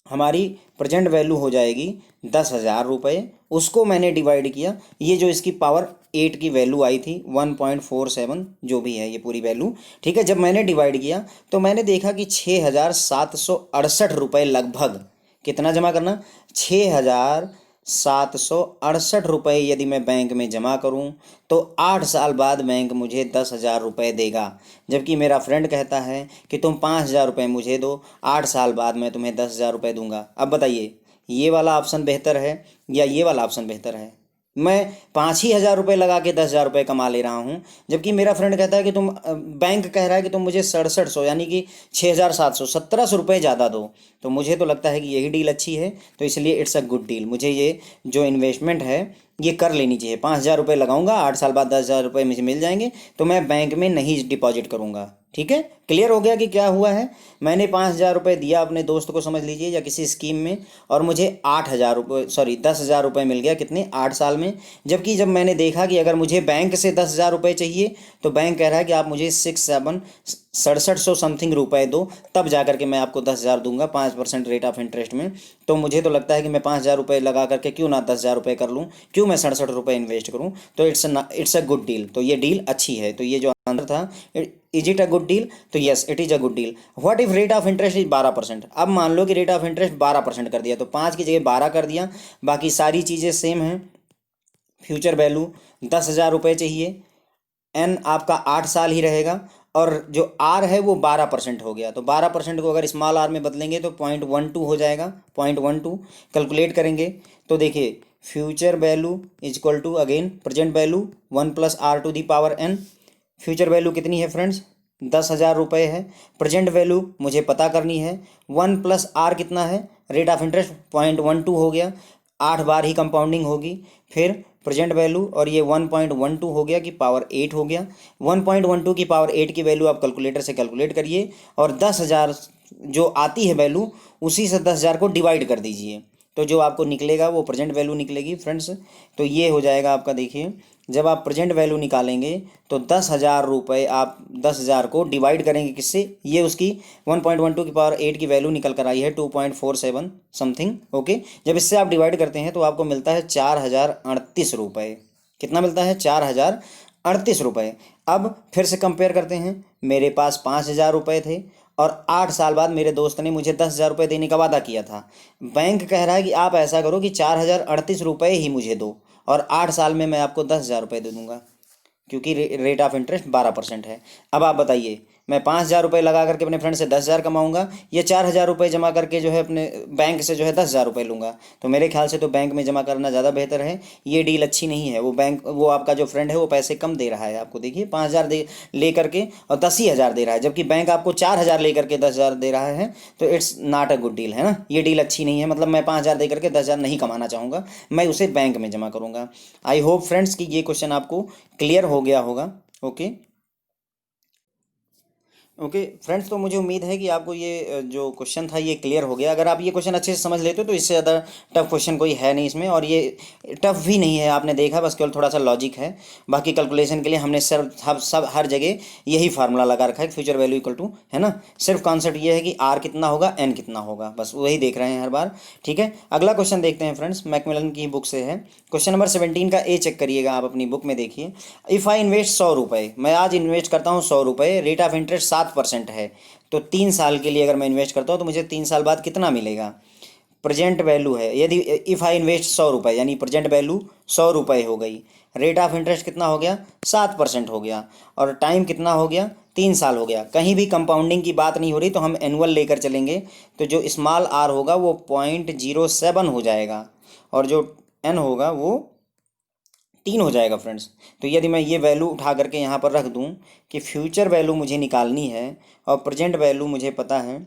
हमारी प्रेजेंट वैल्यू हो जाएगी 10,000 रुपये, उसको मैंने डिवाइड किया, ये जो इसकी पावर 8 की वैल्यू आई थी 1.47 जो भी है ये पूरी वैल्यू, ठीक है। जब मैंने डिवाइड किया तो मैंने देखा कि 6,768 रुपये लगभग, कितना जमा करना, 6,768 रुपये यदि मैं बैंक में जमा करूं तो 8 साल बाद बैंक मुझे 10,000 रुपये देगा। जबकि मेरा फ्रेंड कहता है कि तुम 5,000 रुपये मुझे दो, 8 साल बाद मैं तुम्हें 10,000 रुपये दूंगा। अब बताइए ये वाला ऑप्शन बेहतर है या ये वाला ऑप्शन बेहतर है। मैं 5,000 रुपये लगा के 10,000 रुपये कमा ले रहा हूँ, जबकि मेरा फ्रेंड कहता है कि तुम बैंक कह रहा है कि तुम मुझे 6,700 यानी कि 6,700 1,700 रुपये ज़्यादा दो। तो मुझे तो लगता है कि यही डील अच्छी है, तो इसलिए इट्स अ गुड डील। मुझे ये जो इन्वेस्टमेंट है ये कर लेनी चाहिए। 5,000 रुपये लगाऊंगा, 8 साल बाद 10,000 रुपये मुझे मिल जाएंगे, तो मैं बैंक में नहीं डिपॉजिट करूंगा। ठीक है, क्लियर हो गया कि क्या हुआ है। मैंने 5,000 रुपये दिया अपने दोस्त को, समझ लीजिए, या किसी स्कीम में, और मुझे 8,000 रुपये 10,000 रुपये मिल गया, कितने, 8 साल में। जबकि जब मैंने देखा कि अगर मुझे बैंक से 10,000 रुपये चाहिए तो बैंक कह रहा है कि आप मुझे 6,700 समथिंग रुपये दो, तब जा करके मैं आपको 10,000 दूंगा 5% रेट ऑफ इंटरेस्ट में। तो मुझे तो लगता है कि मैं 5,000 रुपये लगा करके क्यों ना 10,000 रुपये कर लूँ, क्यों मैं 67 रुपये इन्वेस्ट करूँ। तो इट्स अ गुड डील, तो ये डील अच्छी है। तो ये जो आंसर था, is it a good deal, तो yes it is a good deal. What if rate of interest is 12%। अब मान लो कि रेट ऑफ इंटरेस्ट 12% कर दिया, तो 5 की जगह 12 कर दिया, बाकी सारी चीज़ें सेम हैं। फ्यूचर वैल्यू 10,000 रुपये चाहिए, एन आपका 8 साल ही रहेगा, और जो आर है वो 12% हो गया। तो 12% को अगर स्मॉल आर में बदलेंगे तो 0.12 हो जाएगा, 0.12 कैलकुलेट करेंगे तो देखिए future value is equal to again present value 1 + r⁴n। Future value कितनी है फ्रेंड्स, 10,000 रुपये है। प्रेजेंट वैल्यू मुझे पता करनी है, 1 + r कितना है, रेट ऑफ इंटरेस्ट 0.12 हो गया, 8 बार ही कंपाउंडिंग होगी। फिर प्रेजेंट वैल्यू, और ये 1.12 हो गया कि पावर 8 हो गया। 1.12 की पावर 8 की वैल्यू आप कैलकुलेटर से कैलकुलेट करिए, और 10,000 जो आती है वैल्यू उसी से 10,000 को डिवाइड कर दीजिए, तो जो आपको निकलेगा वो प्रेजेंट वैल्यू निकलेगी फ्रेंड्स। तो ये हो जाएगा आपका, देखिए जब आप प्रेजेंट वैल्यू निकालेंगे तो 10,000 रुपये आप 10,000 को डिवाइड करेंगे किससे, ये उसकी 1.12 की पावर 8 की वैल्यू निकल कर आई है 2.47 समथिंग। ओके, जब इससे आप डिवाइड करते हैं तो आपको मिलता है 4,038 रुपये। कितना मिलता है, 4,038 रुपये। अब फिर से कंपेयर करते हैं, मेरे पास 5,000 रुपये थे और 8 साल बाद मेरे दोस्त ने मुझे 10,000 रुपये देने का वादा किया था। बैंक कह रहा है कि आप ऐसा करो कि 4,038 रुपये ही मुझे दो, और 8 साल में मैं आपको 10,000 रुपये दे दूंगा, क्योंकि रेट ऑफ इंटरेस्ट 12% है। अब आप बताइए, मैं 5,000 रुपये लगा करके अपने फ्रेंड से 10,000 कमाऊंगा, या 4,000 रुपये जमा करके जो है अपने बैंक से जो है 10,000 रुपये लूँगा। तो मेरे ख्याल से तो बैंक में जमा करना ज़्यादा बेहतर है। ये डील अच्छी नहीं है। वो आपका जो फ्रेंड है वो पैसे कम दे रहा है आपको, देखिए 5,000 दे ले करके और 10,000 दे रहा है, जबकि बैंक आपको 4,000 ले करके 10,000 दे रहा है। तो it's not a good deal, है ना। ये डील अच्छी नहीं है, मतलब मैं 5,000 दे करके 10,000 नहीं कमाना चाहूँगा, मैं उसे बैंक में जमा करूँगा। आई होप फ्रेंड्स कि ये क्वेश्चन आपको क्लियर हो गया होगा। ओके ओके फ्रेंड्स, तो मुझे उम्मीद है कि आपको ये जो क्वेश्चन था ये क्लियर हो गया। अगर आप ये क्वेश्चन अच्छे से समझ लेते हो तो इससे ज़्यादा टफ क्वेश्चन कोई है नहीं इसमें, और ये टफ भी नहीं है, आपने देखा, बस केवल थोड़ा सा लॉजिक है। बाकी कैलकुलेशन के लिए हमने सब हर जगह यही फार्मूला लगा रखा है, फ्यूचर वैल्यू इक्वल टू, है ना। सिर्फ कॉन्सेप्ट ये है कि आर कितना होगा, एन कितना होगा, बस वही देख रहे हैं हर बार। ठीक है, अगला क्वेश्चन देखते हैं फ्रेंड्स, मैकमिलन की बुक से है। क्वेश्चन नंबर 17 का ए चेक करिएगा आप अपनी बुक में, देखिए। इफ़ आई इन्वेस्ट 100 रुपये, मैं आज इन्वेस्ट करता हूँ 100 रुपये, रेट ऑफ इंटरेस्ट 7% है, तो 3 साल के लिए अगर मैं इन्वेस्ट करता हूँ तो मुझे 3 साल बाद कितना मिलेगा। प्रेजेंट वैल्यू है, यदि इफ़ आई इन्वेस्ट 100 रुपये, यानी प्रेजेंट वैल्यू 100 रुपये हो गई, रेट ऑफ इंटरेस्ट कितना हो गया, 7% हो गया, और टाइम कितना हो गया, 3 साल हो गया। कहीं भी कंपाउंडिंग की बात नहीं हो रही, तो हम एनुअल लेकर चलेंगे, तो जो स्मॉल आर होगा वो 0.07 हो जाएगा, और जो एन होगा वो 3 हो जाएगा फ्रेंड्स। तो यदि मैं ये वैल्यू उठा करके यहाँ पर रख दूँ कि फ्यूचर वैल्यू मुझे निकालनी है और प्रेजेंट वैल्यू मुझे पता है,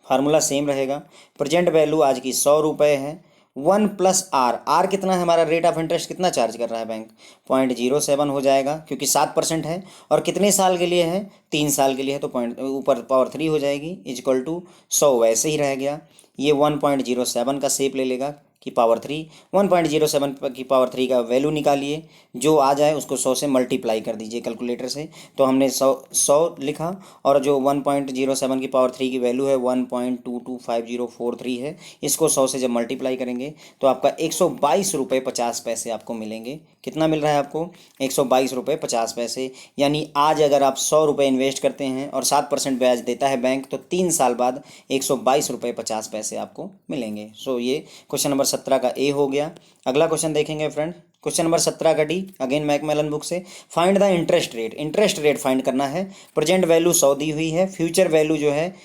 फार्मूला सेम रहेगा। प्रेजेंट वैल्यू आज की 100 रुपये है, 1 प्लस आर, आर कितना है हमारा, रेट ऑफ इंटरेस्ट कितना चार्ज कर रहा है बैंक, 0.07 हो जाएगा, क्योंकि 7% है, और कितने साल के लिए है, 3 साल के लिए है, तो पॉइंट ऊपर पावर 3 हो जाएगी, इजक्वल टू 100 वैसे ही रह गया। ये 1.07 का शेप ले लेगा की पावर 3, 1.07 की पावर 3 का वैल्यू निकालिए, जो आ जाए उसको 100 से मल्टीप्लाई कर दीजिए कैलकुलेटर से। तो हमने 100 लिखा, और जो 1.07 की पावर 3 की वैल्यू है 1.225043 है, इसको 100 से जब मल्टीप्लाई करेंगे तो आपका 122 रुपये 50 पैसे आपको मिलेंगे। कितना मिल रहा है आपको, 122 रुपये 50 पैसे। यानी आज अगर आप 100 रुपये इन्वेस्ट करते हैं और 7% ब्याज देता है बैंक, तो 3 साल बाद 122 रुपये 50 पैसे आपको मिलेंगे। सो ये क्वेश्चन नंबर 17 का ए हो गया। अगला क्वेश्चन देखेंगे फ्रेंड, क्वेश्चन नंबर 17 का डी, अगेन मैकमिलन बुक से। Find the interest rate, interest rate find करना है। प्रेजेंट वैल्यू 100 दी हुई है, फ्यूचर वैल्यू जो है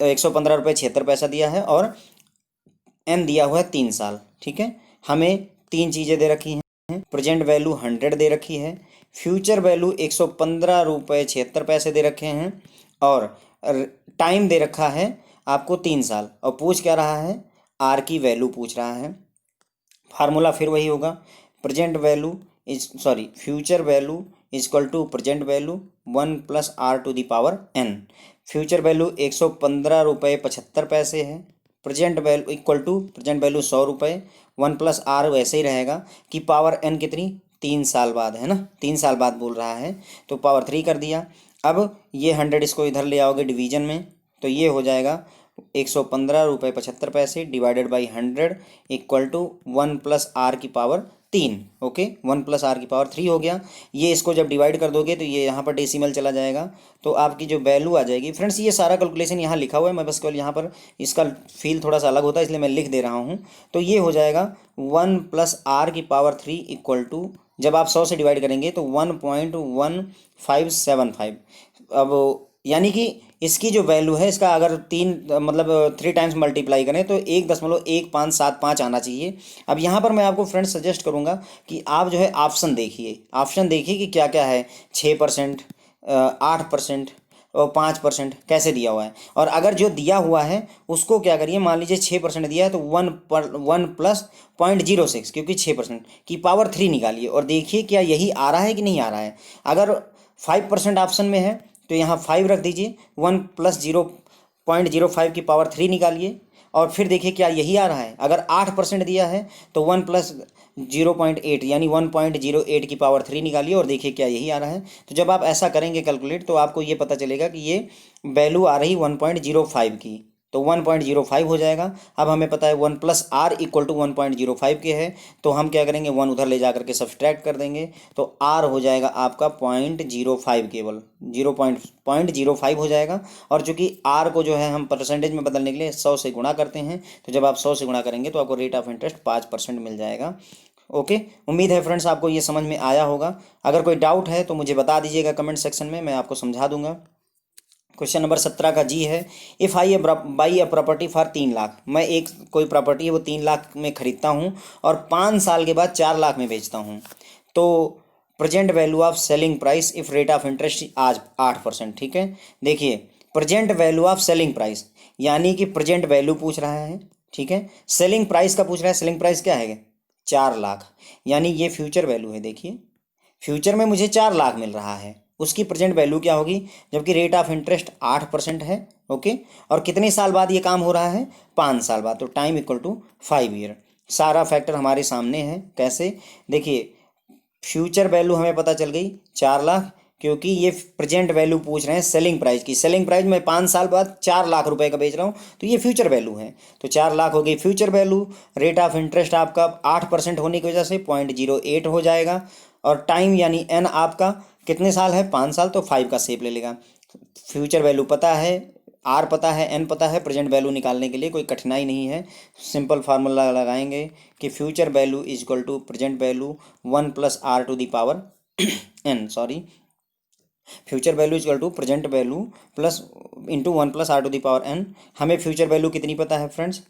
115 रुपये 76 पैसा दिया है, और एन दिया हुआ है 3 साल। ठीक है, हमें 3 चीज़ें दे रखी हैं, प्रेजेंट वैल्यू 100 दे रखी है, फ्यूचर वैल्यू 115 रुपये 76 पैसे दे रखे हैं, और टाइम दे रखा है आपको 3 साल, और पूछ क्या रहा है, आर की वैल्यू पूछ रहा है। फार्मूला फिर वही होगा, present value future value is equal to present value 1 plus R to the power N. Future value 115 रुपये 75 पैसे है, present value equal to present value 100 रुपये, 1 प्लस आर वैसे ही रहेगा कि पावर एन कितनी, 3 साल बाद, है ना, 3 साल बाद बोल रहा है, तो पावर 3 कर दिया। अब ये 100 इसको इधर ले आओगे डिवीजन में, तो ये हो जाएगा 115 रुपये 75 पैसे divided by 100 equal to 1 plus R की पावर 3। ओके, 1 प्लस आर की पावर 3 हो गया। ये इसको जब डिवाइड कर दोगे तो ये यहाँ पर डेसिमल चला जाएगा, तो आपकी जो वैल्यू आ जाएगी फ्रेंड्स, ये सारा कैलकुलेशन यहाँ लिखा हुआ है, मैं बस केवल यहाँ पर इसका फील थोड़ा सा अलग होता है इसलिए मैं लिख दे रहा हूँ। तो ये हो जाएगा 1 प्लस आर की पावर 3 इक्वल टू, जब आप 100 से डिवाइड करेंगे तो 1.1575। अब यानी कि इसकी जो वैल्यू है, इसका अगर 3 टाइम्स मल्टीप्लाई करें तो 1.1575 आना चाहिए। अब यहाँ पर मैं आपको फ्रेंड्स सजेस्ट करूँगा कि आप जो है ऑप्शन देखिए कि क्या क्या है, 6%, 8% और 5% कैसे दिया हुआ है। और अगर जो दिया हुआ है उसको क्या करिए, मान लीजिए 6% दिया है तो 1 प्लस 0.06, क्योंकि 6% की पावर 3 निकालिए, और देखिए क्या यही आ रहा है कि नहीं आ रहा है। अगर 5% ऑप्शन में है तो यहाँ 5 रख दीजिए, 1 प्लस 0.05 की पावर 3 निकालिए, और फिर देखिए क्या यही आ रहा है। अगर 8% दिया है तो 1 प्लस 0.8 यानी 1.08 की पावर 3 निकालिए, और देखिए क्या यही आ रहा है। तो जब आप ऐसा करेंगे कैलकुलेट, तो आपको ये पता चलेगा कि ये वैल्यू आ रही 1.05 की, तो 1.05 हो जाएगा। अब हमें पता है 1 प्लस आर इक्वल टू 1.05 के है, तो हम क्या करेंगे, 1 उधर ले जा करके सब्सट्रैक्ट कर देंगे, तो आर हो जाएगा आपका 0.05, केवल 0.05 हो जाएगा। और चूंकि आर को जो है हम परसेंटेज में बदलने के लिए 100 से गुणा करते हैं, तो जब आप 100 से गुणा करेंगे तो आपको रेट ऑफ इंटरेस्ट 5% मिल जाएगा। ओके, उम्मीद है फ्रेंड्स आपको ये समझ में आया होगा। अगर कोई डाउट है तो मुझे बता दीजिएगा कमेंट सेक्शन में, मैं आपको समझा दूंगा। क्वेश्चन नंबर 17 का जी है, if I by a property for 3 lakh, मैं एक कोई प्रॉपर्टी है वो 3 लाख में खरीदता हूँ और 5 साल के बाद 4 लाख में बेचता हूँ, तो present value of selling price if rate of interest आज 8%। ठीक है, देखिए present value of selling price, यानी कि प्रेजेंट वैल्यू पूछ रहा है, ठीक है, सेलिंग प्राइस का पूछ रहा है। सेलिंग प्राइस क्या है, 4 लाख, यानी ये फ्यूचर वैल्यू है। देखिए फ्यूचर में मुझे 4 लाख मिल रहा है, उसकी प्रेजेंट वैल्यू क्या होगी, जबकि रेट ऑफ इंटरेस्ट 8% है। ओके, और कितने साल बाद ये काम हो रहा है, 5 साल बाद। तो टाइम इक्वल टू 5 ईयर। सारा फैक्टर हमारे सामने है। कैसे, देखिए फ्यूचर वैल्यू हमें पता चल गई 4 लाख, क्योंकि ये प्रेजेंट वैल्यू पूछ रहे हैं सेलिंग प्राइस की। सेलिंग प्राइस मैं 5 साल बाद 4 लाख रुपए का बेच रहा हूँ, तो ये फ्यूचर वैल्यू है। तो 4 लाख हो गई future value. Rate of interest आपका 8% होने की वजह से 0.08 हो जाएगा। और टाइम यानी एन आपका कितने साल है, 5 साल, तो 5 का शेप ले लेगा। फ्यूचर वैल्यू पता है, आर पता है, एन पता है, प्रेजेंट वैल्यू निकालने के लिए कोई कठिनाई नहीं है। सिंपल फार्मूला लगाएंगे कि future value is equal to present value 1 + r⁻⁴ N, sorry, future value is equal to present value plus into 1 + r⁻n। हमें फ्यूचर वैल्यू कितनी पता है फ्रेंड्स,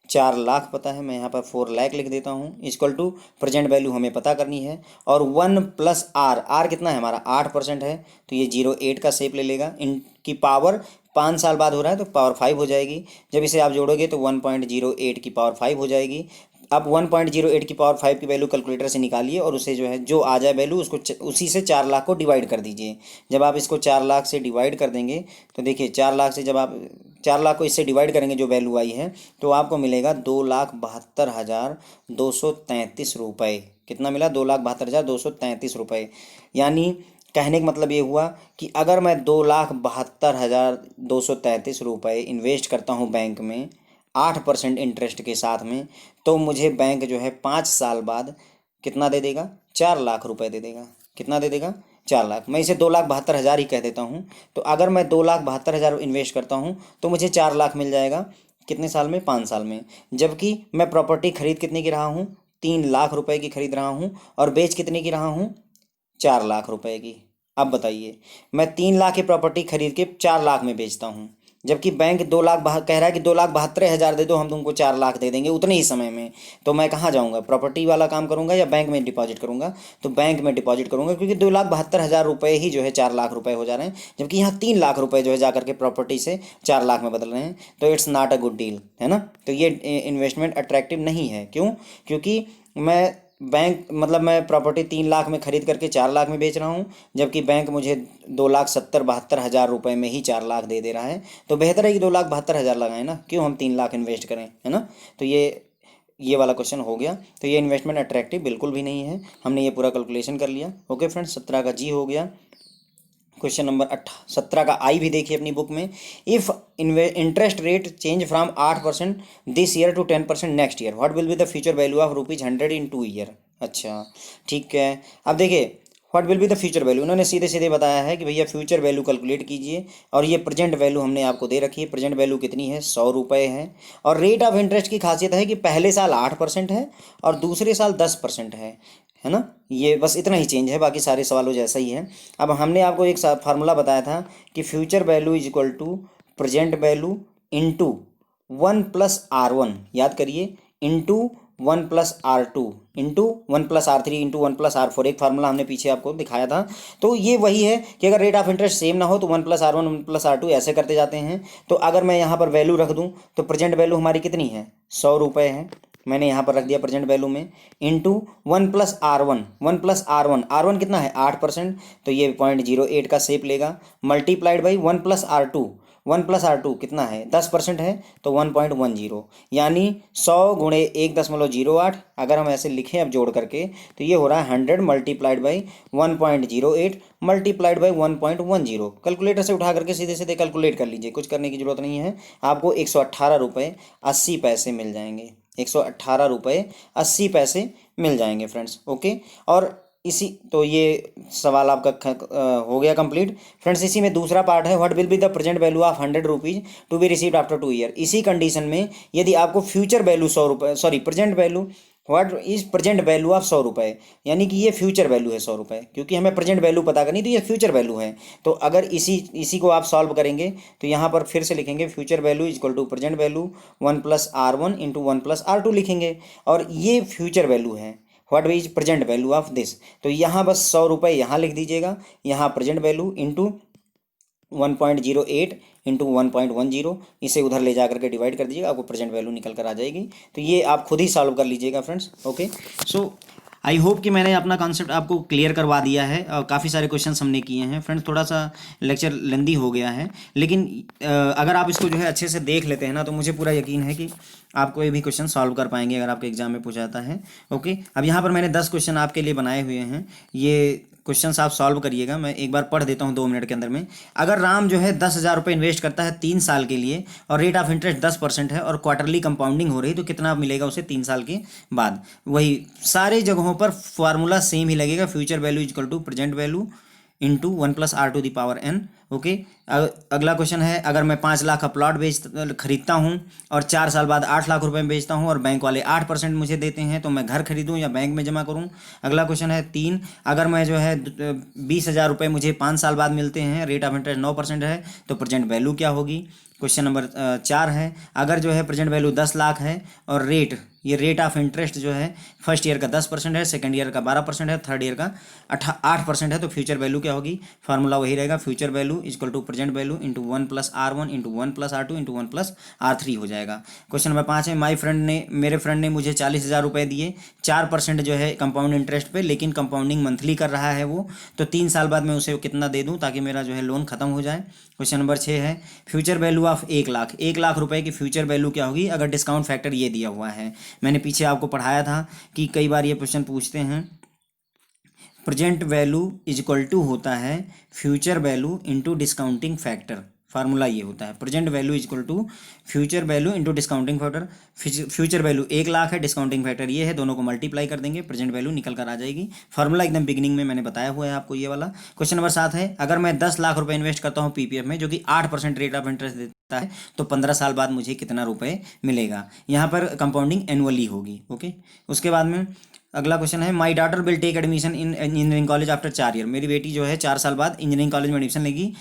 4 लाख पता है। मैं यहाँ पर 4 लाख लिख देता हूँ। इक्वल टू प्रेजेंट वैल्यू हमें पता करनी है, और 1 + r कितना है हमारा, 8% है, तो ये 0.8 का शेप ले लेगा। इनकी पावर 5 साल बाद हो रहा है तो पावर 5 हो जाएगी। जब इसे आप जोड़ोगे तो 1.08 की पावर 5 हो जाएगी। अब 1.08 की पावर 5 की वैल्यू कैलकुलेटर से निकालिए, और उसे जो है जो आ जाए वैल्यू उसको उसी से 4 लाख को डिवाइड कर दीजिए। जब आप इसको 4 लाख से डिवाइड कर देंगे तो देखिए 4 लाख से जब आप 4 लाख को इससे डिवाइड करेंगे जो वैल्यू आई है, तो आपको मिलेगा 2,72,233 रुपये। कितना मिला, 2,72,233 रुपये। यानी कहने का मतलब ये हुआ कि अगर मैं 2,72,233 रुपये इन्वेस्ट करता हूँ बैंक में 8% इंटरेस्ट के साथ में, तो मुझे बैंक जो है 5 साल बाद कितना दे देगा, 4 लाख रुपए दे देगा। कितना दे देगा, 4 लाख। मैं इसे 2,72,000 ही कह देता हूँ। तो अगर मैं 2,72,000 इन्वेस्ट करता हूँ तो मुझे 4 लाख मिल जाएगा। कितने साल में, 5 साल में। जबकि मैं प्रॉपर्टी खरीद कितने की रहा हूँ, 3 लाख रुपए की खरीद रहा हूँ, और बेच कितने की रहा हूँ, 4 लाख रुपए की। अब बताइए, मैं 3 लाख की प्रॉपर्टी खरीद के 4 लाख में बेचता हूँ, जबकि बैंक 2 लाख कह रहा है कि 2,72,000 दे दो, हम तुमको 4 लाख दे देंगे उतने ही समय में। तो मैं कहाँ जाऊँगा, प्रॉपर्टी वाला काम करूँगा या बैंक में डिपॉजिट करूँगा, तो बैंक में डिपॉजिट करूँगा, क्योंकि 2,72,000 रुपये ही जो है 4 लाख रुपए हो जा रहे हैं, जबकि यहाँ 3 लाख रुपए जो है जा करके प्रॉपर्टी से 4 लाख में बदल रहे हैं। तो it's not a good deal, है ना। तो ये इन्वेस्टमेंट अट्रैक्टिव नहीं है। क्यों, क्योंकि मैं बैंक मतलब मैं प्रॉपर्टी 3 लाख में खरीद करके 4 लाख में बेच रहा हूँ, जबकि बैंक मुझे 2,70,72,000 रुपये में ही 4 लाख दे रहा है। तो बेहतर है कि 2,72,000 लगाएं ना, क्यों हम 3 लाख इन्वेस्ट करें, है ना। तो ये वाला क्वेश्चन हो गया। तो ये इन्वेस्टमेंट अट्रैक्टिव बिल्कुल भी नहीं है। हमने ये पूरा कैलकुलेशन कर लिया। ओके फ्रेंड्स, 17 का जी हो गया। क्वेश्चन नंबर 17 का आई भी देखिए अपनी बुक में। If interest rate change from 8% this year to 10% next year, what will be the future value of ₹100 in 2 year. अच्छा ठीक है, अब देखिए what will be the future value, उन्होंने सीधे सीधे बताया है कि भैया फ्यूचर वैल्यू कैलकुलेट कीजिए, और ये प्रेजेंट वैल्यू हमने आपको दे रखी है। प्रेजेंट वैल्यू कितनी है, 100 रुपये है। और रेट ऑफ इंटरेस्ट की खासियत है कि पहले साल 8% है और दूसरे साल 10% है ना। ये बस इतना ही चेंज है, बाकी सारे सवालों जैसा ही है। अब हमने आपको एक फार्मूला बताया था कि future value is equal to present value into 1 + r1, याद करिए, into 1 + r2 into 1 + r3 into 1 + r4। एक फार्मूला हमने पीछे आपको दिखाया था। तो ये वही है कि अगर रेट ऑफ इंटरेस्ट सेम ना हो तो 1 + r1 1 + r2 ऐसे करते जाते हैं। तो अगर मैं यहाँ पर वैल्यू रख दूँ तो प्रेजेंट वैल्यू हमारी कितनी है, 100 रुपये है। मैंने यहाँ पर रख दिया प्रेजेंट वैल्यू में, इंटू 1 + r1 1 + r1 कितना है, 8%, तो ये 0.08 का शेप लेगा। मल्टीप्लाइड बाई 1 + r2 1 + r2 कितना है, 10% है, तो 1.10, यानी 100 गुणे 1.08। अगर हम ऐसे लिखें अब जोड़ करके, तो ये हो रहा है 100 multiplied by 1.08 multiplied by 1.10। Calculator से उठा करके सीधे सीधे कैलकुलेट कर लीजिए, कुछ करने की जरूरत नहीं है। आपको 118 रुपये 80 पैसे मिल जाएंगे। 118 रुपये 80 पैसे मिल जाएंगे फ्रेंड्स। ओके, और इसी तो ये सवाल आपका हो गया कंप्लीट फ्रेंड्स। इसी में दूसरा पार्ट है, what will be the present value of 100 rupees to be received after 2 year. इसी कंडीशन में यदि आपको फ्यूचर वैल्यू 100 रुपये, sorry present value, what is present value of 100 रुपये, यानी कि ये फ्यूचर वैल्यू है 100 रुपये, क्योंकि हमें प्रेजेंट वैल्यू पता करनी, तो ये फ्यूचर वैल्यू है। तो अगर इसी को आप सॉल्व करेंगे तो यहाँ पर फिर से लिखेंगे future value is equal to present value 1 + r1 into 1 + r2 लिखेंगे, और ये फ्यूचर वैल्यू है। What is present value of this, तो यहाँ बस 100 रुपये यहाँ लिख दीजिएगा, यहाँ प्रेजेंट वैल्यू इंटू 1.08 इंटू 1.10, इसे उधर ले जा करके डिवाइड कर दीजिएगा, आपको प्रेजेंट वैल्यू निकल कर आ जाएगी। तो ये आप खुद ही सॉल्व कर लीजिएगा friends. Okay, so I hope कि मैंने अपना कॉन्सेप्ट आपको क्लियर करवा दिया है और काफ़ी सारे क्वेश्चंस हमने किए हैं फ्रेंड्स। थोड़ा सा लेक्चर लेंदी हो गया है, लेकिन अगर आप इसको जो है अच्छे से देख लेते हैं ना, तो मुझे पूरा यकीन है कि आप कोई भी क्वेश्चन सॉल्व कर पाएंगे अगर आपके एग्जाम में पूछा जाता है। ओके, अब यहाँ पर मैंने 10 क्वेश्चन आपके लिए बनाए हुए हैं, ये क्वेश्चंस आप सॉल्व करिएगा। मैं एक बार पढ़ देता हूँ 2 मिनट के अंदर में। अगर राम जो है 10,000 रुपये इन्वेस्ट करता है 3 साल के लिए और रेट ऑफ इंटरेस्ट 10% है और क्वार्टरली कंपाउंडिंग हो रही, तो कितना मिलेगा उसे 3 साल के बाद। वही सारे जगहों पर फार्मूला सेम ही लगेगा, future value equal to present value into 1+r⁴n। Okay, अगला क्वेश्चन है, अगर मैं 5 लाख का प्लॉट खरीदता हूँ और 4 साल बाद 8 लाख रुपए में बेचता हूँ और बैंक वाले 8% मुझे देते हैं, तो मैं घर खरीदूँ या बैंक में जमा करूँ। अगला क्वेश्चन है 3, अगर मैं जो है 20,000 रुपये मुझे 5 साल बाद मिलते हैं, रेट ऑफ इंटरेस्ट 9% है, तो प्रेजेंट वैल्यू क्या होगी। क्वेश्चन नंबर 4 है, अगर जो है प्रेजेंट वैल्यू 10 लाख है और रेट ऑफ इंटरेस्ट जो है फर्स्ट ईयर का 10% है, सेकंड ईयर का 12% है, थर्ड ईयर का 8% है, तो फ्यूचर वैल्यू क्या होगी। फार्मूला वही रहेगा, future value equal to present value into 1+r1 into 1+r2 into 1+r3 हो जाएगा। क्वेश्चन नंबर 5 है, मेरे फ्रेंड ने मुझे 40,000 रुपये दिए 4% जो है कंपाउंड इंटरेस्ट पे, लेकिन कंपाउंडिंग मंथली कर रहा है वो, तो 3 साल बाद मैं उसे कितना दे दूँ ताकि मेरा जो है लोन खत्म हो जाए। क्वेश्चन नंबर 6 है, फ्यूचर वैल्यू ऑफ 1 लाख रुपए की फ्यूचर वैल्यू क्या होगी अगर डिस्काउंट फैक्टर ये दिया हुआ है। मैंने पीछे आपको पढ़ाया था कि कई बार ये क्वेश्चन पूछते हैं, present value is equal to होता है future value into discounting factor. Formula ये होता है, present value is equal to future value into discounting factor. Future value 1 lakh है, डिस्काउंटिंग फैक्टर ये है, दोनों को मल्टीप्लाई कर देंगे, प्रेजेंट वैल्यू निकल कर आ जाएगी। फार्मूला एकदम बिगिनिंग में मैंने बताया हुआ है आपको ये वाला। क्वेश्चन नंबर 7 है, अगर मैं 10 लाख रुपए इन्वेस्ट करता हूँ पीपीएफ में, जो कि 8% रेट ऑफ इंटरेस्ट देता है, तो 15 साल बाद मुझे कितना रुपए मिलेगा। यहाँ पर कंपाउंडिंग एनुअली होगी। ओके, उसके बाद में अगला क्वेश्चन है, my daughter will take admission in engineering college after 4 year. मेरी बेटी जो है 4 साल बाद इंजीनियरिंग कॉलेज में एडमिशन लेगी।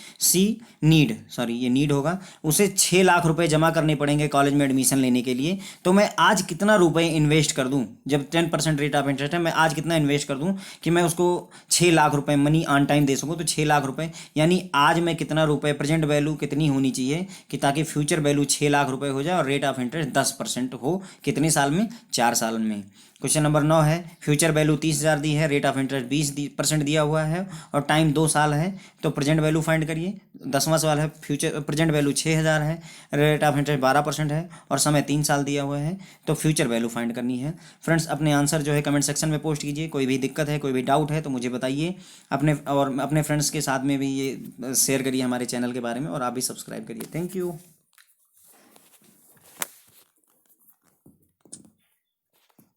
ये नीड होगा, उसे 6 लाख रुपए जमा करने पड़ेंगे कॉलेज में एडमिशन लेने के लिए। तो मैं आज कितना रुपए इन्वेस्ट कर दूं, जब 10% रेट ऑफ इंटरेस्ट है, मैं आज कितना इन्वेस्ट कर दूं कि मैं उसको 6 लाख रुपए मनी ऑन टाइम दे सकूं। तो 6 लाख रुपए यानी आज मैं कितना रुपए, प्रेजेंट वैल्यू कितनी होनी चाहिए कि ताकि फ्यूचर वैल्यू 6 लाख रुपए हो जाए और रेट ऑफ इंटरेस्ट 10% हो, कितने साल में, 4 साल में। क्वेश्चन नंबर 9 है, फ्यूचर वैल्यू 30,000 दी है, रेट ऑफ इंटरेस्ट 20% दिया हुआ है और टाइम 2 साल है, तो प्रेजेंट वैल्यू फाइंड करिए। 10वां सवाल है, फ्यूचर प्रेजेंट वैल्यू 6,000 है, रेट ऑफ इंटरेस्ट 12% है और समय 3 साल दिया हुआ है, तो फ्यूचर वैल्यू फाइंड करनी है। फ्रेंड्स, अपने आंसर जो है कमेंट सेक्शन में पोस्ट कीजिए। कोई भी दिक्कत है, कोई भी डाउट है तो मुझे बताइए। अपने फ्रेंड्स के साथ में भी ये शेयर करिए हमारे चैनल के बारे में, और आप भी सब्सक्राइब करिए। Thank you.